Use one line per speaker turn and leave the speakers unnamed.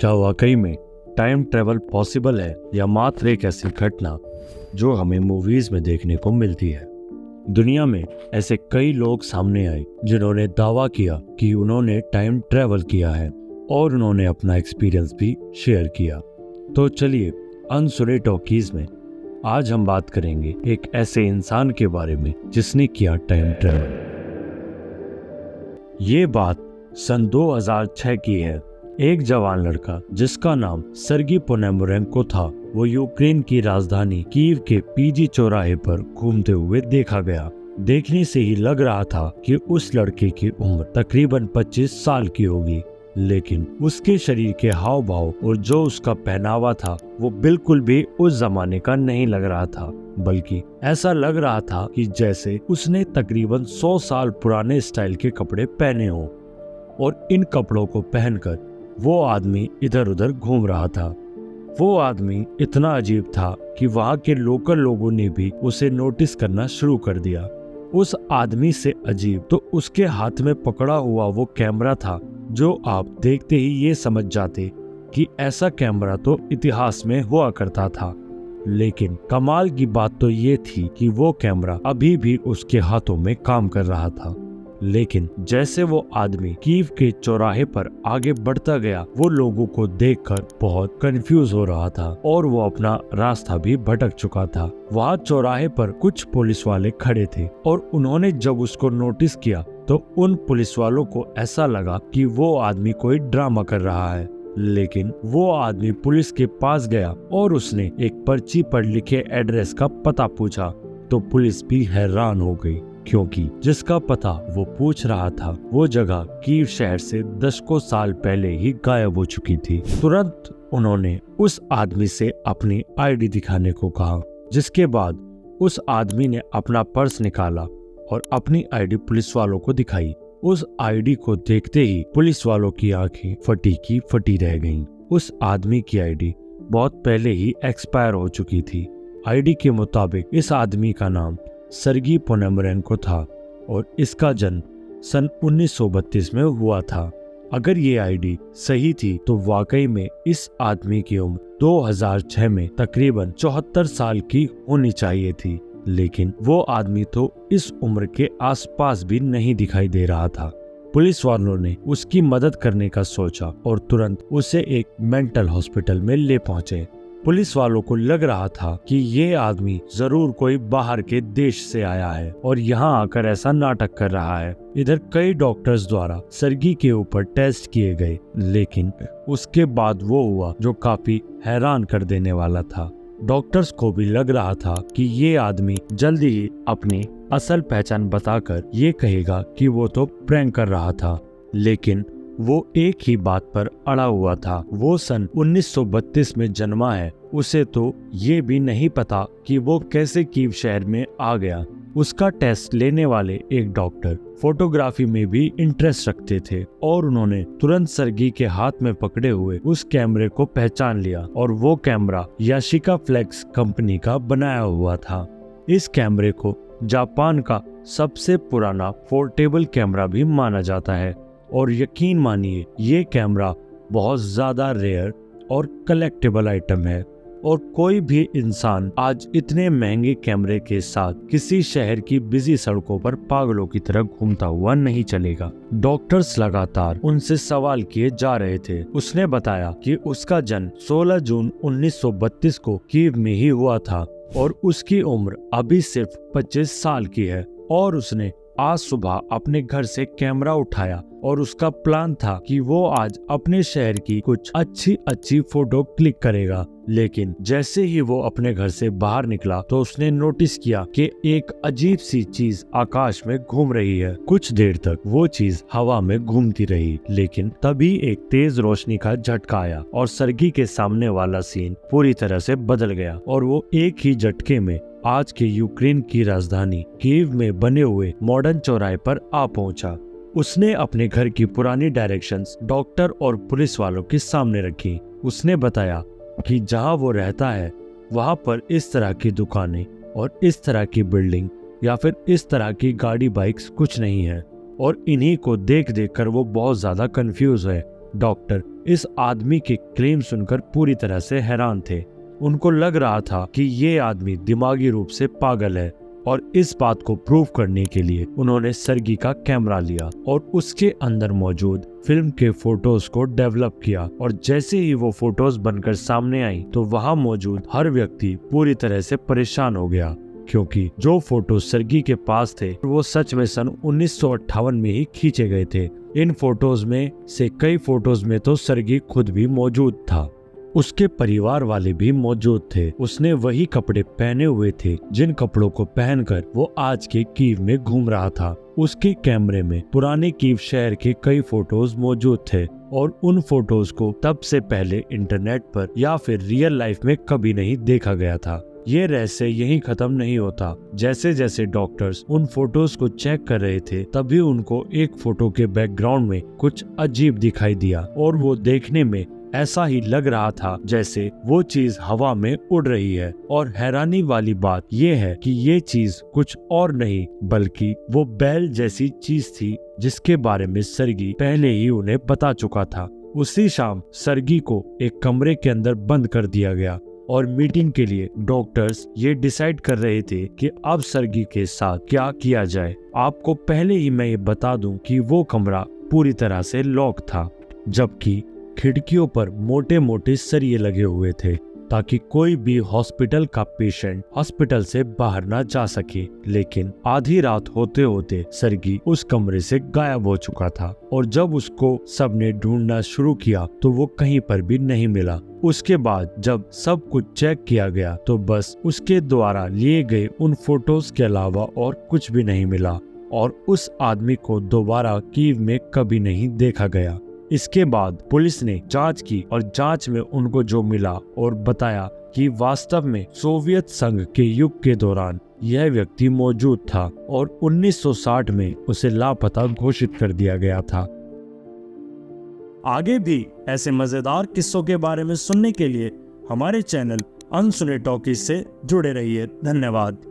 क्या वाकई में टाइम ट्रेवल पॉसिबल है या मात्र एक ऐसी घटना जो हमें मूवीज में देखने को मिलती है। दुनिया में ऐसे कई लोग सामने आए जिन्होंने दावा किया कि उन्होंने टाइम ट्रेवल किया है और उन्होंने अपना एक्सपीरियंस भी शेयर किया। तो चलिए अनसुने टॉकीज में आज हम बात करेंगे एक ऐसे इंसान के बारे में जिसने किया टाइम ट्रेवल। ये बात सन 2006 की है। एक जवान लड़का जिसका नाम सर्गी पोनोमारेंको था, वो यूक्रेन की राजधानी कीव के पीजी चौराहे पर घूमते हुए देखा गया। देखने से ही लग रहा था कि उस लड़के की उम्र तकरीबन 25 साल की होगी, लेकिन उसके शरीर के हाव भाव और जो उसका पहनावा था वो बिल्कुल भी उस जमाने का नहीं लग रहा था, बल्कि ऐसा लग रहा था कि जैसे उसने तकरीबन 100 साल पुराने स्टाइल के कपड़े पहने हों। और इन कपड़ों को पहनकर वो आदमी इधर उधर घूम रहा था। वो आदमी इतना अजीब था कि वहाँ के लोकल लोगों ने भी उसे नोटिस करना शुरू कर दिया। उस आदमी से अजीब तो उसके हाथ में पकड़ा हुआ वो कैमरा था, जो आप देखते ही ये समझ जाते कि ऐसा कैमरा तो इतिहास में हुआ करता था। लेकिन कमाल की बात तो ये थी कि वो कैमरा अभी भी उसके हाथों में काम कर रहा था। लेकिन जैसे वो आदमी कीव के चौराहे पर आगे बढ़ता गया, वो लोगों को देखकर बहुत कंफ्यूज हो रहा था और वो अपना रास्ता भी भटक चुका था। वहाँ चौराहे पर कुछ पुलिस वाले खड़े थे और उन्होंने जब उसको नोटिस किया तो उन पुलिस वालों को ऐसा लगा कि वो आदमी कोई ड्रामा कर रहा है। लेकिन वो आदमी पुलिस के पास गया और उसने एक पर्ची पर लिखे एड्रेस का पता पूछा, तो पुलिस भी हैरान हो गई, क्योंकि जिसका पता वो पूछ रहा था वो जगह कीव शहर से दशकों साल पहले ही गायब हो चुकी थी। तुरंत उन्होंने उस आदमी से अपनी आईडी दिखाने को कहा, जिसके बाद उस आदमी ने अपना पर्स निकाला और अपनी आईडी पुलिस वालों को दिखाई। उस आईडी को देखते ही पुलिस वालों की आंखें फटी की फटी रह गईं। उस आदमी की आईडी बहुत पहले ही एक्सपायर हो चुकी थी। आईडी के मुताबिक इस आदमी का नाम सर्गी पोनोमारेंको था और इसका जन्म सन 1932 में हुआ था। अगर ये आईडी सही थी तो वाकई में इस आदमी की उम्र 2006 में तकरीबन 74 साल की होनी चाहिए थी, लेकिन वो आदमी तो इस उम्र के आसपास भी नहीं दिखाई दे रहा था। पुलिस वालों ने उसकी मदद करने का सोचा और तुरंत उसे एक मेंटल हॉस्पिटल में ले पहुंचे। पुलिस वालों को लग रहा था कि ये आदमी जरूर कोई बाहर के देश से आया है और यहाँ आकर ऐसा नाटक कर रहा है। इधर कई डॉक्टर्स द्वारा सर्गी के ऊपर टेस्ट किए गए, लेकिन उसके बाद वो हुआ जो काफी हैरान कर देने वाला था। डॉक्टर्स को भी लग रहा था कि ये आदमी जल्दी ही अपनी असल पहचान बताकर ये कहेगा कि वो तो प्रैंक कर रहा था, लेकिन वो एक ही बात पर अड़ा हुआ था। वो सन 1932 में जन्मा है। उसे तो ये भी नहीं पता कि वो कैसे कीव शहर में आ गया। उसका टेस्ट लेने वाले एक डॉक्टर फोटोग्राफी में भी इंटरेस्ट रखते थे और उन्होंने तुरंत सर्गी के हाथ में पकड़े हुए उस कैमरे को पहचान लिया और वो कैमरा याशिका फ्लेक्स कंपनी का बनाया हुआ था। इस कैमरे को जापान का सबसे पुराना पोर्टेबल कैमरा भी माना जाता है और यकीन मानिए ये कैमरा बहुत ज्यादा रेयर और कलेक्टेबल आइटम है और कोई भी इंसान आज इतने महंगे कैमरे के साथ किसी शहर की बिजी सड़कों पर पागलों की तरह घूमता हुआ नहीं चलेगा। डॉक्टर्स लगातार उनसे सवाल किए जा रहे थे। उसने बताया कि उसका जन्म 16 जून 1932 को कीव में ही हुआ था और उसकी उम्र अभी सिर्फ 25 साल की है और उसने आज सुबह अपने घर से कैमरा उठाया और उसका प्लान था कि वो आज अपने शहर की कुछ अच्छी फोटो क्लिक करेगा। लेकिन जैसे ही वो अपने घर से बाहर निकला तो उसने नोटिस किया कि एक अजीब सी चीज आकाश में घूम रही है। कुछ देर तक वो चीज हवा में घूमती रही, लेकिन तभी एक तेज रोशनी का झटका आया और सर्गी के सामने वाला सीन पूरी तरह से बदल गया और वो एक ही झटके में आज के यूक्रेन की राजधानी कीव में बने हुए मॉडर्न चौराहे पर आ पहुंचा। उसने अपने घर की पुरानी डायरेक्शंस डॉक्टर और पुलिस वालों के सामने रखी। उसने बताया कि जहां वो रहता है वहां पर इस तरह की दुकानें और इस तरह की बिल्डिंग या फिर इस तरह की गाड़ी बाइक्स कुछ नहीं है और इन्हीं को देख देख कर वो बहुत ज्यादा कंफ्यूज है डॉक्टर इस आदमी के क्लेम सुनकर पूरी तरह से हैरान थे। उनको लग रहा था कि ये आदमी दिमागी रूप से पागल है और इस बात को प्रूव करने के लिए उन्होंने सर्गी का कैमरा लिया और उसके अंदर मौजूद फिल्म के फोटोज को डेवलप किया। और जैसे ही वो फोटोज बनकर सामने आई तो वहां मौजूद हर व्यक्ति पूरी तरह से परेशान हो गया, क्योंकि जो फोटो सर्गी के पास थे वो सच में सन 1958 में ही खींचे गए थे। इन फोटोज में से कई फोटोज में तो सर्गी खुद भी मौजूद था, उसके परिवार वाले भी मौजूद थे। उसने वही कपड़े पहने हुए थे जिन कपड़ों को पहनकर वो आज के कीव में घूम रहा था। उसके कैमरे में पुराने कीव शहर के कई फोटोज मौजूद थे और उन फोटोज को तब से पहले इंटरनेट पर या फिर रियल लाइफ में कभी नहीं देखा गया था। ये रहस्य यहीं खत्म नहीं होता। जैसे जैसे डॉक्टर्स उन फोटोज को चेक कर रहे थे तभी उनको एक फोटो के बैकग्राउंड में कुछ अजीब दिखाई दिया और वो देखने में ऐसा ही लग रहा था जैसे वो चीज हवा में उड़ रही है। और हैरानी वाली बात ये है कि ये चीज कुछ और नहीं बल्कि वो बैल जैसी चीज थी जिसके बारे में सर्गी पहले ही उन्हें बता चुका था। उसी शाम सर्गी को एक कमरे के अंदर बंद कर दिया गया और मीटिंग के लिए डॉक्टर्स ये डिसाइड कर रहे थे कि अब सर्गी के साथ क्या किया जाए। आपको पहले ही मैं ये बता दूं कि वो कमरा पूरी तरह से लॉक था, जबकि खिड़कियों पर मोटे मोटे सरिये लगे हुए थे ताकि कोई भी हॉस्पिटल का पेशेंट हॉस्पिटल से बाहर ना जा सके। लेकिन आधी रात होते होते सर्गी उस कमरे से गायब हो चुका था और जब उसको सबने ढूंढना शुरू किया तो वो कहीं पर भी नहीं मिला। उसके बाद जब सब कुछ चेक किया गया तो बस उसके द्वारा लिए गए उन फोटोज के अलावा और कुछ भी नहीं मिला और उस आदमी को दोबारा कीव में कभी नहीं देखा गया। इसके बाद पुलिस ने जांच की और जांच में उनको जो मिला और बताया कि वास्तव में सोवियत संघ के युग के दौरान यह व्यक्ति मौजूद था और 1960 में उसे लापता घोषित कर दिया गया था।
आगे भी ऐसे मजेदार किस्सों के बारे में सुनने के लिए हमारे चैनल अनसुने टॉकीज से जुड़े रहिए। धन्यवाद।